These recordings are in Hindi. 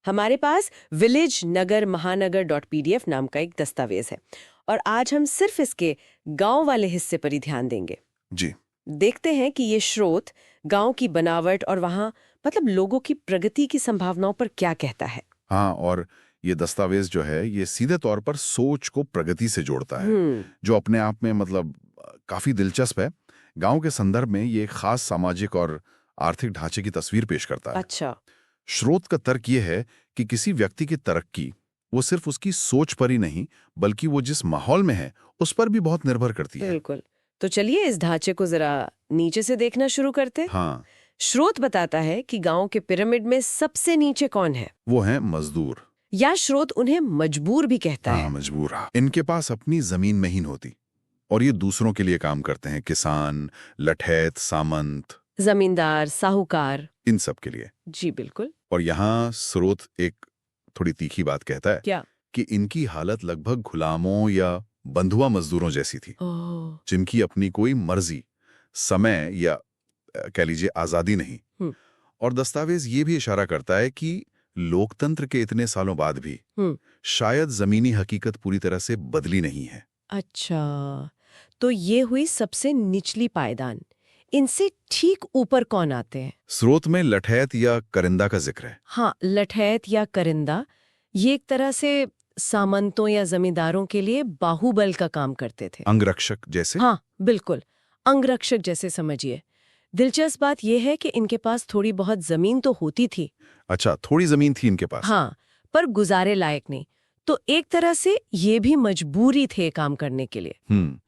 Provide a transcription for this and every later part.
हमारे पास विलेज नगर महानगर .pdf नाम का एक दस्तावेज है और आज हम सिर्फ इसके गांव वाले हिस्से पर ही ध्यान देंगे। जी। देखते हैं कि ये स्रोत गांव की बनावट और वहाँ मतलब लोगों की प्रगति की संभावनाओं पर क्या कहता है। हाँ, और ये दस्तावेज जो है ये सीधे तौर पर सोच को प्रगति से जोड़ता है, जो अपने आप में मतलब काफी दिलचस्प है। गांव के संदर्भ में ये खास सामाजिक और आर्थिक ढांचे की तस्वीर पेश करता है। अच्छा। स्रोत का तर्क ये है कि किसी व्यक्ति की तरक्की वो सिर्फ उसकी सोच पर ही नहीं बल्कि वो जिस माहौल में है उस पर भी बहुत निर्भर करती है। बिल्कुल। तो चलिए इस ढांचे को जरा नीचे से देखना शुरू करते। हाँ, स्रोत बताता है कि गांव के पिरामिड में सबसे नीचे कौन है। वो है मजदूर, या स्रोत उन्हें मजबूर भी कहता है। मजबूर। इनके पास अपनी जमीन नहीं होती और ये दूसरों के लिए काम करते हैं, किसान, लठैत, सामंत, जमींदार, साहूकार, इन सब के लिए। जी बिल्कुल। और यहाँ स्रोत एक थोड़ी तीखी बात कहता है क्या? कि इनकी हालत लगभग गुलामों या बंधुआ मजदूरों जैसी थी, ओह। जिनकी अपनी कोई मर्जी, समय या कह लीजिए आजादी नहीं। और दस्तावेज ये भी इशारा करता है कि लोकतंत्र के इतने सालों बाद भी शायद जमीनी हकीकत पूरी तरह से बदली नहीं है। अच्छा, तो ये हुई सबसे निचली पायदान। इनसे ठीक ऊपर कौन आते हैं? स्रोत में लठैत या करिंदा का जिक्र है। हाँ, लठैत या करिंदा ये एक तरह से सामंतों या जमींदारों के लिए बाहुबल का काम करते थे। अंगरक्षक जैसे। हाँ बिल्कुल, अंगरक्षक जैसे समझिए। दिलचस्प बात यह है कि इनके पास थोड़ी बहुत जमीन तो होती थी। अच्छा, थोड़ी जमीन थी इनके पास। हाँ, पर गुजारे लायक नहीं। तो एक तरह से ये भी मजबूरी थे काम करने के लिए।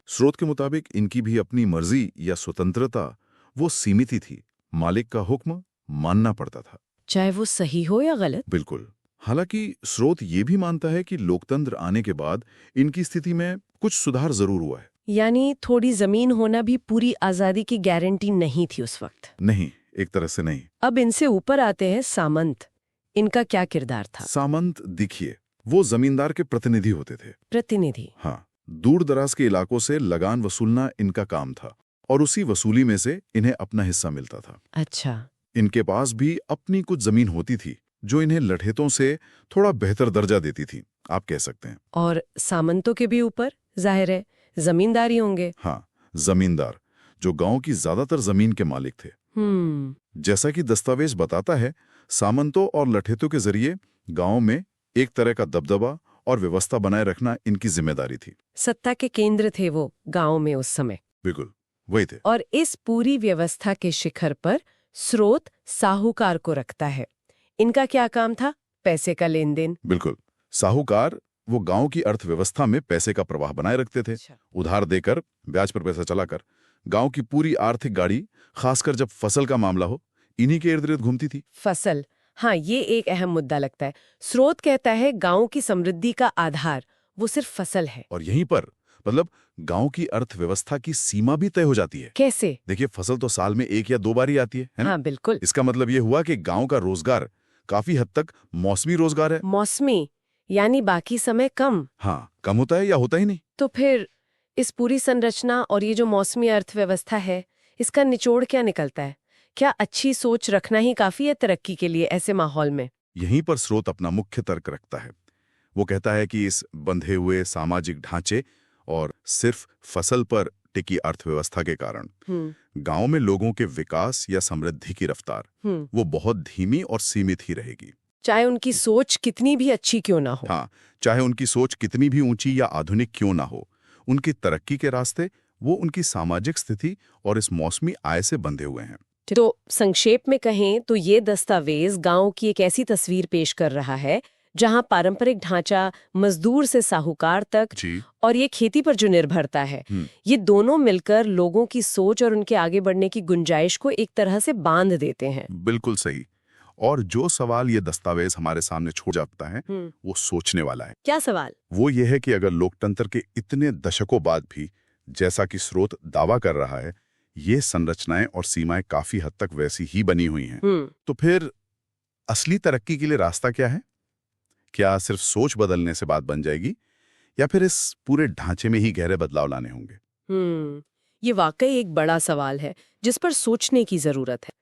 स्रोत के मुताबिक इनकी भी अपनी मर्जी या स्वतंत्रता वो सीमित ही थी। मालिक का हुक्म मानना पड़ता था, चाहे वो सही हो या गलत। बिल्कुल। हालांकि स्रोत ये भी मानता है कि लोकतंत्र आने के बाद इनकी स्थिति में कुछ सुधार जरूर हुआ है। यानी थोड़ी जमीन होना भी पूरी आजादी की गारंटी नहीं थी उस वक्त। नहीं, एक तरह से नहीं। अब इनसे ऊपर आते हैं सामंत। इनका क्या किरदार था? सामंत देखिए, वो जमींदार के प्रतिनिधि होते थे। प्रतिनिधि। हाँ, दूर दराज के इलाकों से लगान वसूलना इनका काम था और उसी वसूली में से इन्हें अपना हिस्सा मिलता था। अच्छा। इनके पास भी अपनी कुछ जमीन होती थी जो इन्हें लठैतों से थोड़ा बेहतर दर्जा देती थी, आप कह सकते हैं। और सामंतों के भी ऊपर जाहिर है जमींदारी होंगे। हाँ, जमींदार जो गांव की ज्यादातर जमीन के मालिक थे। जैसा कि दस्तावेज बताता है, सामंतों और लठैतों के जरिए गांव में एक तरह का दबदबा और व्यवस्था बनाए रखना इनकी जिम्मेदारी थी। सत्ता के केंद्र थे वो गांव में उस समय। बिल्कुल वही थे। और इस पूरी व्यवस्था के शिखर पर स्रोत साहूकार को रखता है। इनका क्या काम था? पैसे का लेन देन। बिल्कुल, साहूकार वो गांव की अर्थव्यवस्था में पैसे का प्रवाह बनाए रखते थे। उधार देकर, ब्याज पर पैसा चलाकर गांव की पूरी आर्थिक गाड़ी, खासकर जब फसल का मामला हो, इन्हीं के इर्द गिर्द घूमती थी। फसल, हाँ, ये एक अहम मुद्दा लगता है। स्रोत कहता है गांव की समृद्धि का आधार वो सिर्फ फसल है। और यहीं पर मतलब गांव की अर्थव्यवस्था की सीमा भी तय हो जाती है। कैसे? देखिए, फसल तो साल में 1 या 2 बार ही आती है ना? हाँ बिल्कुल। इसका मतलब ये हुआ कि गांव का रोजगार काफी हद तक मौसमी रोजगार है। मौसमी यानी बाकी समय कम। हाँ, कम होता है या होता ही नहीं। तो फिर इस पूरी संरचना और ये जो मौसमी अर्थव्यवस्था है, इसका निचोड़ क्या निकलता है? क्या अच्छी सोच रखना ही काफी है तरक्की के लिए ऐसे माहौल में? यहीं पर स्रोत अपना मुख्य तर्क रखता है। वो कहता है कि इस बंधे हुए सामाजिक ढांचे और सिर्फ फसल पर टिकी अर्थव्यवस्था के कारण गांव में लोगों के विकास या समृद्धि की रफ्तार वो बहुत धीमी और सीमित ही रहेगी, चाहे उनकी सोच कितनी भी अच्छी क्यों ना हो। हाँ, चाहे उनकी सोच कितनी भी ऊंची या आधुनिक क्यों ना हो, उनकी तरक्की के रास्ते वो उनकी सामाजिक स्थिति और इस मौसमी आय से बंधे हुए हैं। तो संक्षेप में कहें तो ये दस्तावेज गांव की एक ऐसी तस्वीर पेश कर रहा है जहां पारंपरिक ढांचा मजदूर से साहूकार तक और ये खेती पर जो निर्भरता है, ये दोनों मिलकर लोगों की सोच और उनके आगे बढ़ने की गुंजाइश को एक तरह से बांध देते हैं। बिल्कुल सही। और जो सवाल ये दस्तावेज हमारे सामने छोड़ जाता है वो सोचने वाला है। क्या सवाल? वो ये है कि अगर लोकतंत्र के इतने दशकों बाद भी, जैसा कि स्रोत दावा कर रहा है, ये संरचनाएं और सीमाएं काफी हद तक वैसी ही बनी हुई हैं, तो फिर असली तरक्की के लिए रास्ता क्या है? क्या सिर्फ सोच बदलने से बात बन जाएगी या फिर इस पूरे ढांचे में ही गहरे बदलाव लाने होंगे? ये वाकई एक बड़ा सवाल है जिस पर सोचने की जरूरत है।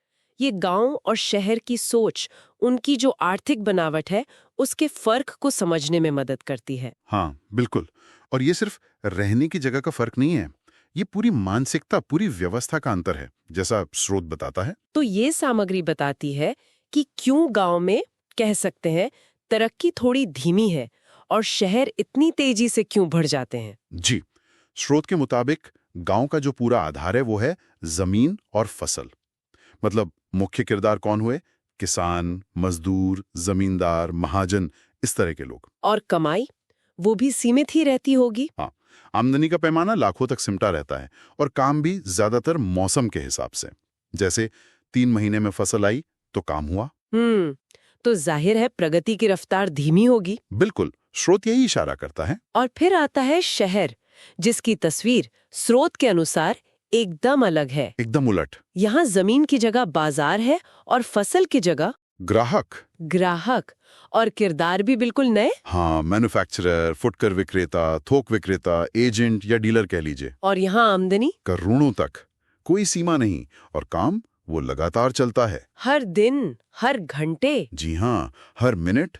ये गांव और शहर की सोच, उनकी जो आर्थिक बनावट है, उसके फर्क को समझने में मदद करती है। हाँ, बिल्कुल। और ये सिर्फ रहने की जगह का फर्क नहीं है, ये पूरी मानसिकता, पूरी व्यवस्था का अंतर है, जैसा स्रोत बताता है। तो ये सामग्री बताती है कि क्यों गांव में, कह सकते हैं, तरक्की थोड़ी धीमी है और शहर इतनी तेजी से क्यों बढ़ जाते हैं। जी, स्रोत के मुताबिक गांव का जो पूरा आधार है वो है जमीन और फसल। मतलब मुख्य किरदार कौन हुए? किसान, मजदूर, जमींदार, महाजन, इस तरह के लोग। और कमाई, वो भी सीमित ही रहती होगी। हाँ, आमदनी का पैमाना लाखों तक सिमटा रहता है और काम भी ज्यादातर मौसम के हिसाब से। जैसे 3 महीने में फसल आई तो काम हुआ। तो जाहिर है प्रगति की रफ्तार धीमी होगी। बिल्कुल, स्रोत यही इशारा करता है। और फिर आता है शहर, जिसकी तस्वीर स्रोत के अनुसार एकदम अलग है। एकदम उलट। यहाँ जमीन की जगह बाजार है और फसल की जगह ग्राहक और किरदार भी बिल्कुल नए। हाँ, मैन्युफैक्चरर, फुटकर विक्रेता, थोक विक्रेता, एजेंट या डीलर कह लीजिए। और यहाँ आमदनी करोड़ों तक, कोई सीमा नहीं, और काम वो लगातार चलता है। हर दिन, हर घंटे। जी हाँ, हर मिनट।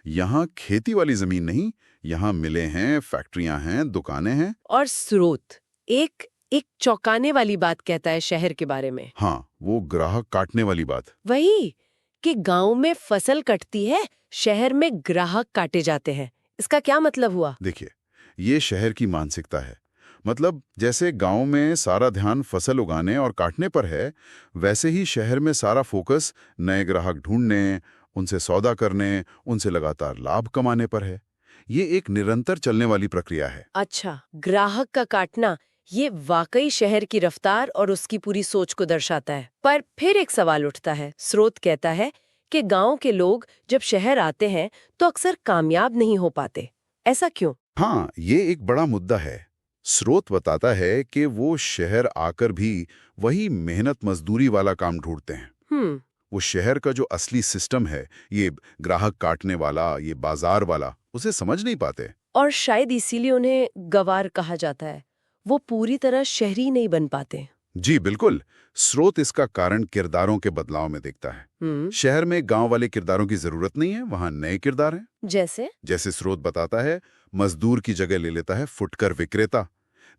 यहाँ खेती वाली जमीन नहीं, यहाँ मिलें हैं, फैक्ट्रियां हैं, दुकानें हैं। और स्रोत एक चौंकाने वाली बात कहता है शहर के बारे में। हाँ, वो ग्राहक काटने वाली बात। वही कि गांव में फसल कटती है, शहर में ग्राहक काटे जाते हैं। इसका क्या मतलब हुआ? देखिए, ये शहर की मानसिकता है। मतलब जैसे गांव में सारा ध्यान फसल उगाने और काटने पर है, वैसे ही शहर में सारा फोकस नए ग्राहक ढूंढने, उनसे सौदा करने, उनसे लगातार लाभ कमाने पर है। ये एक निरंतर चलने वाली प्रक्रिया है। अच्छा, ग्राहक का काटना, ये वाकई शहर की रफ्तार और उसकी पूरी सोच को दर्शाता है। पर फिर एक सवाल उठता है। स्रोत कहता है कि गांव के लोग जब शहर आते हैं तो अक्सर कामयाब नहीं हो पाते। ऐसा क्यों? हाँ, ये एक बड़ा मुद्दा है। स्रोत बताता है कि वो शहर आकर भी वही मेहनत मजदूरी वाला काम ढूंढते हैं। वो शहर का जो असली सिस्टम है, ये ग्राहक काटने वाला, ये बाजार वाला, उसे समझ नहीं पाते। और शायद इसीलिए उन्हें गंवार कहा जाता है। वो पूरी तरह शहरी नहीं बन पाते। जी बिल्कुल। स्रोत इसका कारण किरदारों के बदलाव में देखता है। शहर में गांव वाले किरदारों की जरूरत नहीं है, वहां नए किरदार हैं। जैसे स्रोत बताता है, मजदूर की जगह ले लेता है फुटकर विक्रेता।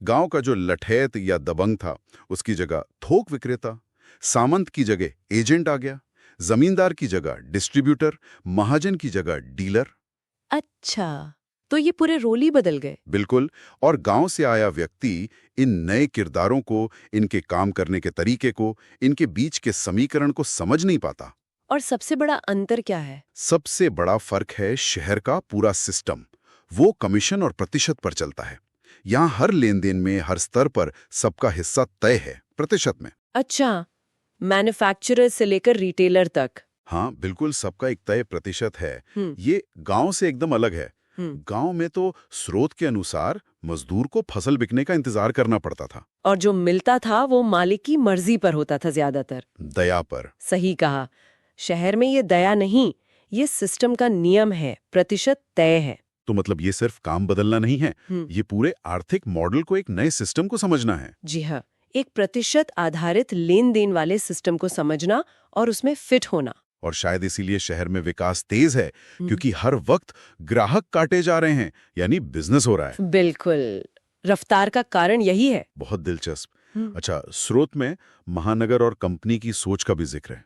गांव का जो लठैत या दबंग था, उसकी जगह थोक विक्रेता। सामंत की जगह एजेंट आ गया। जमींदार की जगह डिस्ट्रीब्यूटर, महाजन की जगह डीलर। अच्छा, तो ये पूरे रोल ही बदल गए। बिल्कुल। और गांव से आया व्यक्ति इन नए किरदारों को, इनके काम करने के तरीके को, इनके बीच के समीकरण को समझ नहीं पाता। और सबसे बड़ा अंतर क्या है? सबसे बड़ा फर्क है शहर का पूरा सिस्टम। वो कमीशन और प्रतिशत पर चलता है। यहाँ हर लेन देन में, हर स्तर पर सबका हिस्सा तय है, प्रतिशत में। अच्छा, मैन्युफैक्चरर से लेकर रिटेलर तक। हाँ बिल्कुल, सबका एक तय प्रतिशत है। ये गांव से एकदम अलग है। गांव में तो स्रोत के अनुसार मजदूर को फसल बिकने का इंतजार करना पड़ता था। और जो मिलता था वो मालिक की मर्जी पर होता था ज्यादातर। दया पर। सही कहा। शहर में ये दया नहीं, ये सिस्टम का नियम है, प्रतिशत तय है। तो मतलब ये सिर्फ काम बदलना नहीं है, ये पूरे आर्थिक मॉडल को, एक नए सिस्टम को समझना है। जी हाँ, एक प्रतिशत आधारित लेन देन वाले सिस्टम को समझना और उसमें फिट होना। और शायद इसीलिए शहर में विकास तेज है, क्योंकि हर वक्त ग्राहक काटे जा रहे हैं, यानी बिजनेस हो रहा है। बिल्कुल, रफ्तार का कारण यही है। बहुत दिलचस्प। अच्छा, स्रोत में महानगर और कंपनी की सोच का भी जिक्र है,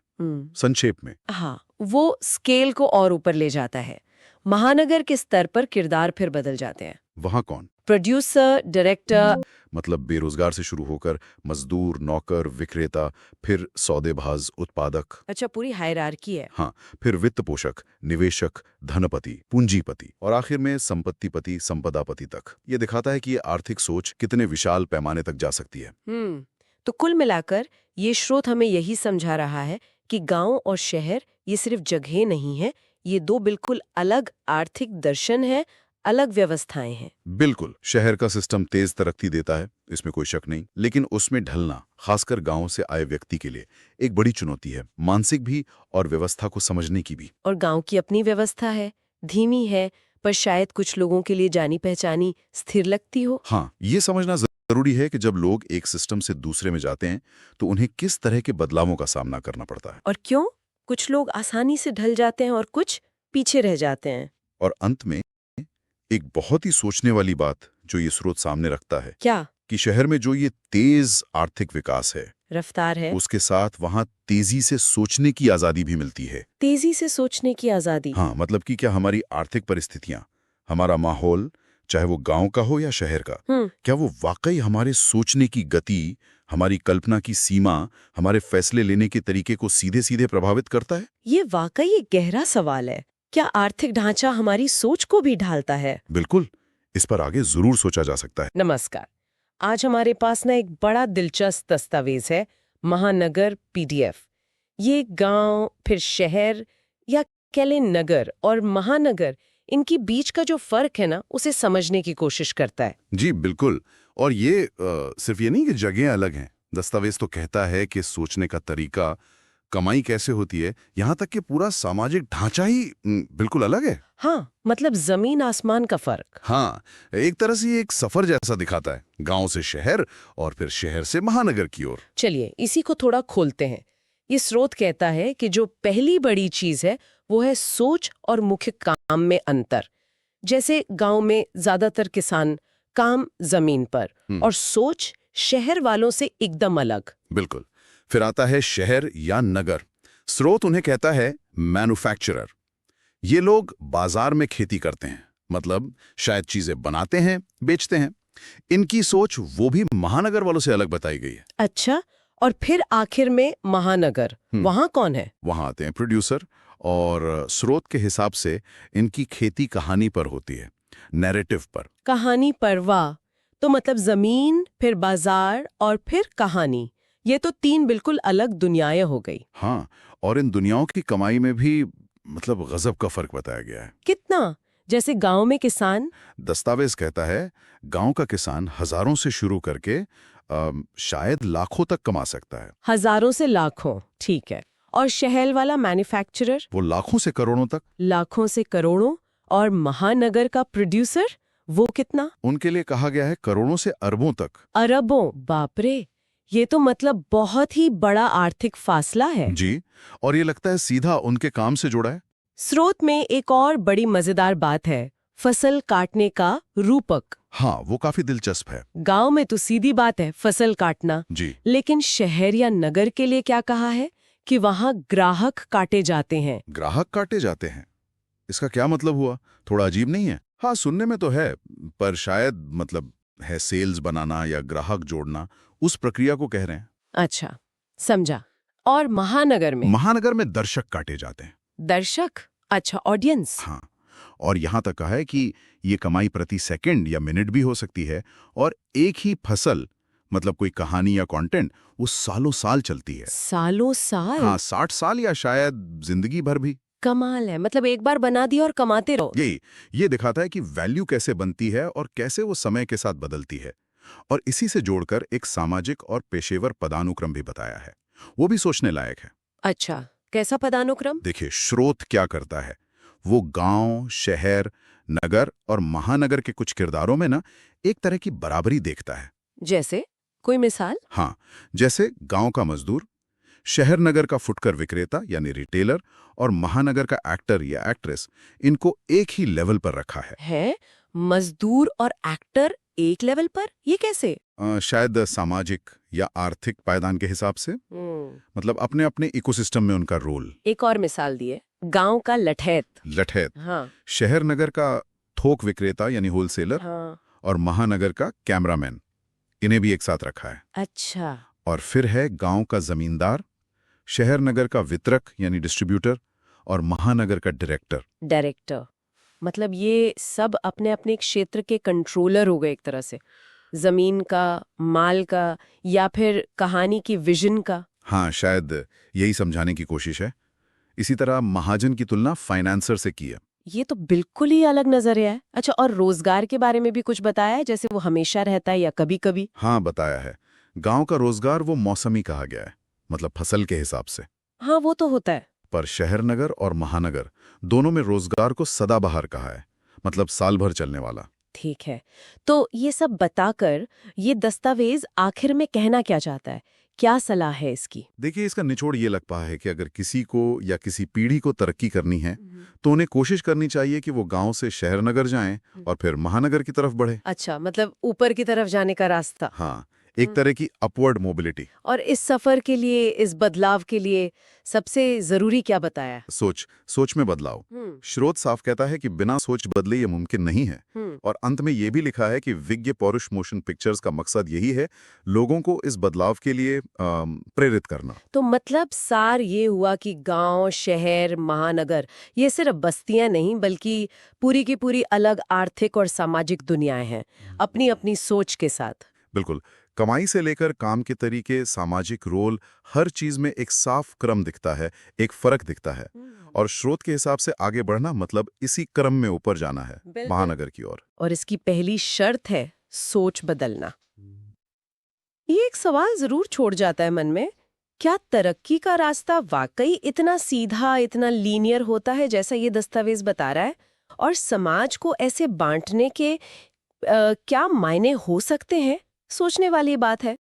संक्षेप में। हाँ, वो स्केल को और ऊपर ले जाता है। महानगर के स्तर पर किरदार फिर बदल जाते हैं। वहां कौन? Producer, director. मतलब बेरोजगार से शुरू होकर मजदूर, नौकर, विक्रेता, फिर सौदेबाज, उत्पादक। अच्छा, पूरी हायरार्की है। हाँ, फिर वित्त पोषक, निवेशक, धनपति, पूंजीपति और आखिर में संपत्तिपति, संपदापति तक। ये दिखाता है कि ये आर्थिक सोच कितने विशाल पैमाने तक जा सकती है। तो कुल मिलाकर ये स्रोत हमें यही समझा रहा है कि गांव और शहर ये सिर्फ जगह नहीं है, ये दो बिल्कुल अलग आर्थिक दर्शन है, अलग व्यवस्थाएं हैं। बिल्कुल, शहर का सिस्टम तेज तरक्की देता है, इसमें कोई शक नहीं, लेकिन उसमें ढलना, खासकर गांव से आए व्यक्ति के लिए, एक बड़ी चुनौती है, मानसिक भी और व्यवस्था को समझने की भी। और गांव की अपनी व्यवस्था है, धीमी है, पर शायद कुछ लोगों के लिए जानी पहचानी, स्थिर लगती हो। हाँ, ये समझना जरूरी है कि जब लोग एक सिस्टम से दूसरे में जाते हैं तो उन्हें किस तरह के बदलावों का सामना करना पड़ता है। और क्यों कुछ लोग आसानी से ढल जाते हैं और कुछ पीछे रह जाते हैं। और अंत में एक बहुत ही सोचने वाली बात जो ये स्रोत सामने रखता है क्या कि शहर में जो ये तेज आर्थिक विकास है, रफ्तार है, उसके साथ वहां तेजी से सोचने की आजादी भी मिलती है। तेजी से सोचने की आजादी। हाँ, मतलब कि क्या हमारी आर्थिक परिस्थितियां, हमारा माहौल, चाहे वो गांव का हो या शहर का, क्या वो वाकई हमारे सोचने की गति, हमारी कल्पना की सीमा, हमारे फैसले लेने के तरीके को सीधे सीधे प्रभावित करता है? ये वाकई एक गहरा सवाल है। क्या आर्थिक ढांचा हमारी सोच को भी ढालता है? बिल्कुल, इस पर आगे जरूर सोचा जा सकता है। नमस्कार। आज हमारे पास ना एक बड़ा दिलचस्प दस्तावेज है, महानगर पीडीएफ। ये गांव, फिर शहर, या कह लें नगर और महानगर, इनकी बीच का जो फर्क है ना, उसे समझने की कोशिश करता है। जी बिल्कुल। और ये सिर्फ ये नहीं कि जगहें अलग हैं, दस्तावेज तो कहता है कि सोचने का तरीका, कमाई कैसे होती है, यहाँ तक कि पूरा सामाजिक ढांचा ही बिल्कुल अलग है। हाँ, मतलब जमीन आसमान का फर्क। हाँ, एक तरह से ये एक सफर जैसा दिखाता है, गांव से शहर और फिर शहर से महानगर की ओर। चलिए इसी को थोड़ा खोलते हैं। ये स्रोत कहता है कि जो पहली बड़ी चीज है वो है सोच और मुख्य काम में अंतर। जैसे गांव में ज्यादातर किसान काम जमीन पर और सोच शहर वालों से एकदम अलग। बिल्कुल। फिर आता है शहर या नगर। स्रोत उन्हें कहता है मैन्युफैक्चरर। ये लोग बाजार में खेती करते हैं, मतलब शायद चीजें बनाते हैं, बेचते हैं। इनकी सोच वो भी महानगर वालों से अलग बताई गई है। अच्छा, और फिर आखिर में महानगर, वहां कौन है? वहां आते हैं प्रोड्यूसर, और स्रोत के हिसाब से इनकी खेती कहानी पर होती है, नैरेटिव पर। कहानी पर, वाह। तो मतलब जमीन, फिर बाजार और फिर कहानी, ये तो तीन बिल्कुल अलग दुनियाएं हो गई। हाँ, और इन दुनियाओं की कमाई में भी मतलब गजब का फर्क बताया गया है। कितना? जैसे गांव में किसान, दस्तावेज कहता है गांव का किसान हजारों से शुरू करके शायद लाखों तक कमा सकता है। हजारों से लाखों, ठीक है। और शहर वाला मैन्युफैक्चरर, वो लाखों से करोड़ों तक। लाखों से करोड़ों। और महानगर का प्रोड्यूसर, वो कितना? उनके लिए कहा गया है करोड़ों से अरबों तक। अरबों, बाप रे। ये तो मतलब बहुत ही बड़ा आर्थिक फासला है। जी, और ये लगता है सीधा उनके काम से जुड़ा है। स्रोत में एक और बड़ी मजेदार बात है, फसल काटने का रूपक। हाँ, वो काफी दिलचस्प है। गांव में तो सीधी बात है फसल काटना, जी, लेकिन शहर या नगर के लिए क्या कहा है कि वहां ग्राहक काटे जाते हैं। ग्राहक काटे जाते हैं, इसका क्या मतलब हुआ? थोड़ा अजीब नहीं है? हाँ, सुनने में तो है, पर शायद मतलब है सेल्स बनाना या ग्राहक जोड़ना, उस प्रक्रिया को कह रहे हैं। अच्छा, समझा। और महानगर में दर्शक काटे जाते हैं। दर्शक, अच्छा, ऑडियंस। हाँ, और यहां तक कहा है कि ये कमाई प्रति सेकंड या मिनट भी हो सकती है, और एक ही फसल, मतलब कोई कहानी या कंटेंट, वो सालों साल चलती है। सालों साल? हाँ, 60 साल या शायद जिंदगी भर भी। कमाल है, मतलब एक बार बना दिया और कमाते रहो। ये दिखाता है कि वैल्यू कैसे बनती है और कैसे वो समय के साथ बदलती है। और इसी से जोड़कर एक सामाजिक और पेशेवर पदानुक्रम भी बताया है, वो भी सोचने लायक है। अच्छा, कैसा पदानुक्रम? देखिए, स्रोत क्या करता है, वो गांव, शहर, नगर और महानगर के कुछ किरदारों में ना एक तरह की बराबरी देखता है। जैसे कोई मिसाल? हाँ, जैसे गांव का मजदूर, शहर नगर का फुटकर विक्रेता यानी रिटेलर, और महानगर का एक्टर या एक्ट्रेस, इनको एक ही लेवल पर रखा है। मजदूर और एक्टर एक लेवल पर? ये कैसे? शायद सामाजिक या आर्थिक पायदान के हिसाब से, मतलब अपने अपने इकोसिस्टम में उनका रोल। एक और मिसाल दिए, गांव का लठैत। हाँ। शहर नगर का थोक विक्रेता यानी होलसेलर। हाँ। और महानगर का कैमरामैन, इन्हें भी एक साथ रखा है। अच्छा। और फिर है गांव का जमींदार, शहर नगर का वितरक यानी डिस्ट्रीब्यूटर, और महानगर का डायरेक्टर। मतलब ये सब अपने अपने क्षेत्र के कंट्रोलर हो गए एक तरह से, जमीन का, माल का, या फिर कहानी की विजन का। हाँ, शायद यही समझाने की कोशिश है। इसी तरह महाजन की तुलना फाइनेंसर से की है। ये तो बिल्कुल ही अलग नजरिया है। अच्छा, और रोजगार के बारे में भी कुछ बताया है, जैसे वो हमेशा रहता है या कभी कभी? हाँ, बताया है। गांव का रोजगार वो मौसमी कहा गया है, मतलब फसल के हिसाब से। हाँ, वो तो होता है। पर शहर नगर और महानगर दोनों में रोजगार को सदाबहार कहा है, मतलब साल भर चलने वाला। ठीक है, तो ये सब बताकर ये दस्तावेज आखिर में कहना क्या चाहता है? क्या सलाह है इसकी? देखिए, इसका निचोड़ ये लग पाया है कि अगर किसी को या किसी पीढ़ी को तरक्की करनी है तो उन्हें कोशिश करनी चाहिए कि वो गांव से शहर नगर जाएं और फिर महानगर की तरफ बढ़े। अच्छा, मतलब ऊपर की तरफ जाने का रास्ता। हाँ, एक तरह की अपवर्ड मोबिलिटी। और इस सफर के लिए, इस बदलाव के लिए सबसे जरूरी क्या बताया? सोच में बदलाव। स्रोत साफ कहता है कि बिना सोच बदले ये मुमकिन नहीं है। और अंत में ये भी लिखा है कि विज्ञ पौरुष मोशन पिक्चर्स का मकसद यही है, लोगों को इस बदलाव के लिए प्रेरित करना। तो मतलब सार ये हुआ कि गांव, शहर, महानगर ये सिर्फ बस्तियां नहीं बल्कि पूरी की पूरी अलग आर्थिक और सामाजिक दुनियाएं हैं, अपनी अपनी सोच के साथ। बिल्कुल, कमाई से लेकर काम के तरीके, सामाजिक रोल, हर चीज में एक साफ क्रम दिखता है, एक फर्क दिखता है। और स्रोत के हिसाब से आगे बढ़ना मतलब इसी क्रम में ऊपर जाना है, महानगर की ओर। और इसकी पहली शर्त है सोच बदलना। ये एक सवाल जरूर छोड़ जाता है मन में, क्या तरक्की का रास्ता वाकई इतना सीधा, इतना लीनियर होता है जैसा ये दस्तावेज बता रहा है? और समाज को ऐसे बांटने के क्या मायने हो सकते हैं? सोचने वाली बात है।